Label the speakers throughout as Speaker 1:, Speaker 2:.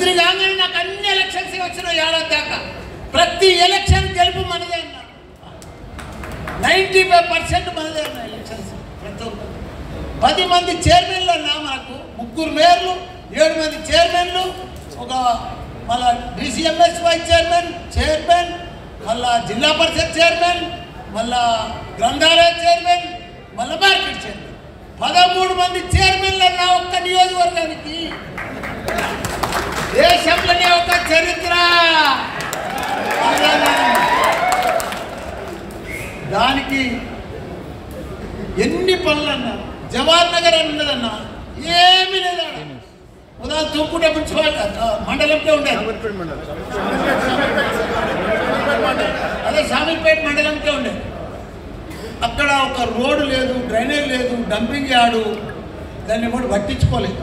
Speaker 1: పెళ్లి కాగానే నాకు అన్ని ఎలక్షన్స్ వచ్చినాయి ఏడాది దాకా. ప్రతి ఎలక్షన్ గెలుపు మనదే అన్న. 95% మనదే అన్న ఎలక్షన్స్. ప్రతి ఒక్క 10 మంది చైర్మన్లు అన్నా మనకు, 3 మేయర్లు, 7 మంది చైర్మన్లు, ఒక మళ్ళా డిసిఎంఎస్ వైస్ చైర్మన్, మళ్ళా జిల్లా పరిషత్ చైర్మన్, మళ్ళా గ్రంథాలయ చైర్మన్, మళ్ళా మార్కెట్ చైర్మన్. 13 మంది చైర్మన్లు అన్నా ఒక్క నియోజకవర్గానికి. దేశంలోనే ఒక చరిత్ర. దానికి ఎన్ని పనులన్నా, జవహర్ నగర్ అని ఉన్నదన్నా, ఏమీ లేదా. ఉదాహరణ తూపుకుంటే మున్సిపల్ మండలంలో ఉండేది, అదే షామీర్పేట మండలంలో ఉండేది. అక్కడ ఒక రోడ్డు లేదు, డ్రైనేజ్ లేదు, డంపింగ్ యార్డు, దాన్ని కూడా పట్టించుకోలేదు.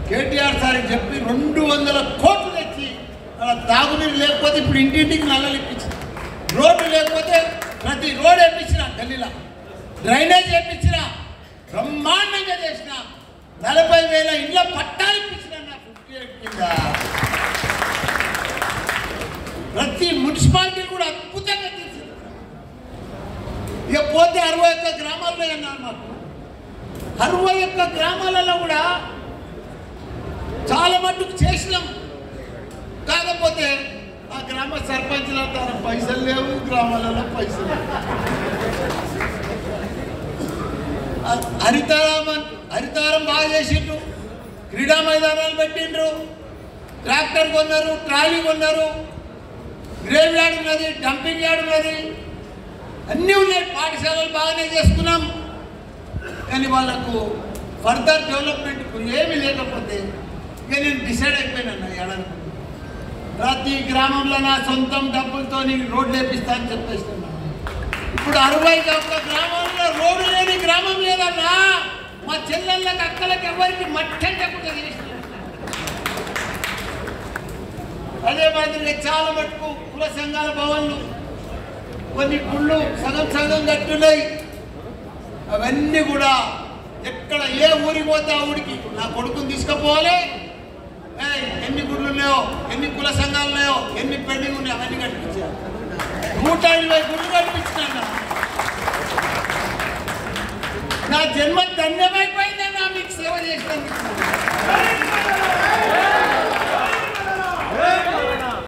Speaker 1: కేటీఆర్ సార్కి చెప్పి 200 కోట్లు తెచ్చి అలా తాగునీరు లేకపోతే ఇప్పుడు ఇంటింటికి నల్లలు ఇప్పించింది. రోడ్డు లేకపోతే ప్రతి రోడ్ వేయించిన, గల్లీలో డ్రైనేజ్ వేయించిన, బ్రహ్మాండంగా చేసిన, 40,000 ఇళ్ళ పట్టాలు ఇప్పించిన 58 కింద. ప్రతి మున్సిపాలిటీ కూడా అద్భుతంగా తీసింది. ఇక పోతే 61 గ్రామాల్లో అన్నారు మాకు. 61 గ్రామాలలో కూడా చాలా మట్టుకు చేసినాం. కాకపోతే ఆ గ్రామ సర్పంచ్ల తన పైసలు లేవు, గ్రామాలలో పైసలు లేవు. హరితారం బాగా చేసిండ్రు, క్రీడా మైదానాలు పెట్టిండ్రు, ట్రాక్టర్ కొన్నారు, ట్రాలీ కొన్నారు, గ్రేవ్ యార్డ్ ఉన్నది, డంపింగ్ యార్డ్ ఉన్నది, అన్నీ ఉన్నాయి. పాఠశాలలు బాగానే చేసుకున్నాం. కానీ వాళ్ళకు ఫర్దర్ డెవలప్మెంట్కు ఏమీ లేకపోతే ఇక నేను డిసైడ్ అయిపోయినా ఏడాది ప్రతి గ్రామంలో నా సొంతం డబ్బులతో రోడ్లు వేపిస్తా అని చెప్పేస్తున్నాను. ఇప్పుడు 61 గ్రామంలో రోడ్డు లేని గ్రామం లేదన్నా. మా చెల్లెళ్ళకి, అక్కలకి ఎవరికి మట్టంటకుండా చేసిన. అదే మాదిరిగా చాలా మటుకు కుల సంఘాల భవన్లు, కొన్ని గుళ్ళు సగం కట్టున్నాయి. అవన్నీ కూడా ఎక్కడ ఏ ఊరికి పోతే ఆ ఊరికి నా కొడుకుని తీసుకుపోవాలి. ఎన్ని గుళ్ళు ఉన్నాయో, ఎన్ని కుల సంఘాలు ఉన్నాయో, ఎన్ని పెండింగ్ ఉన్నాయో అవన్నీ కట్టించారు. 120 గుళ్ళు కట్టించిన. నా జన్మ ధన్యమైపోయిందన్నా మీకు సేవ చేసినందుకు.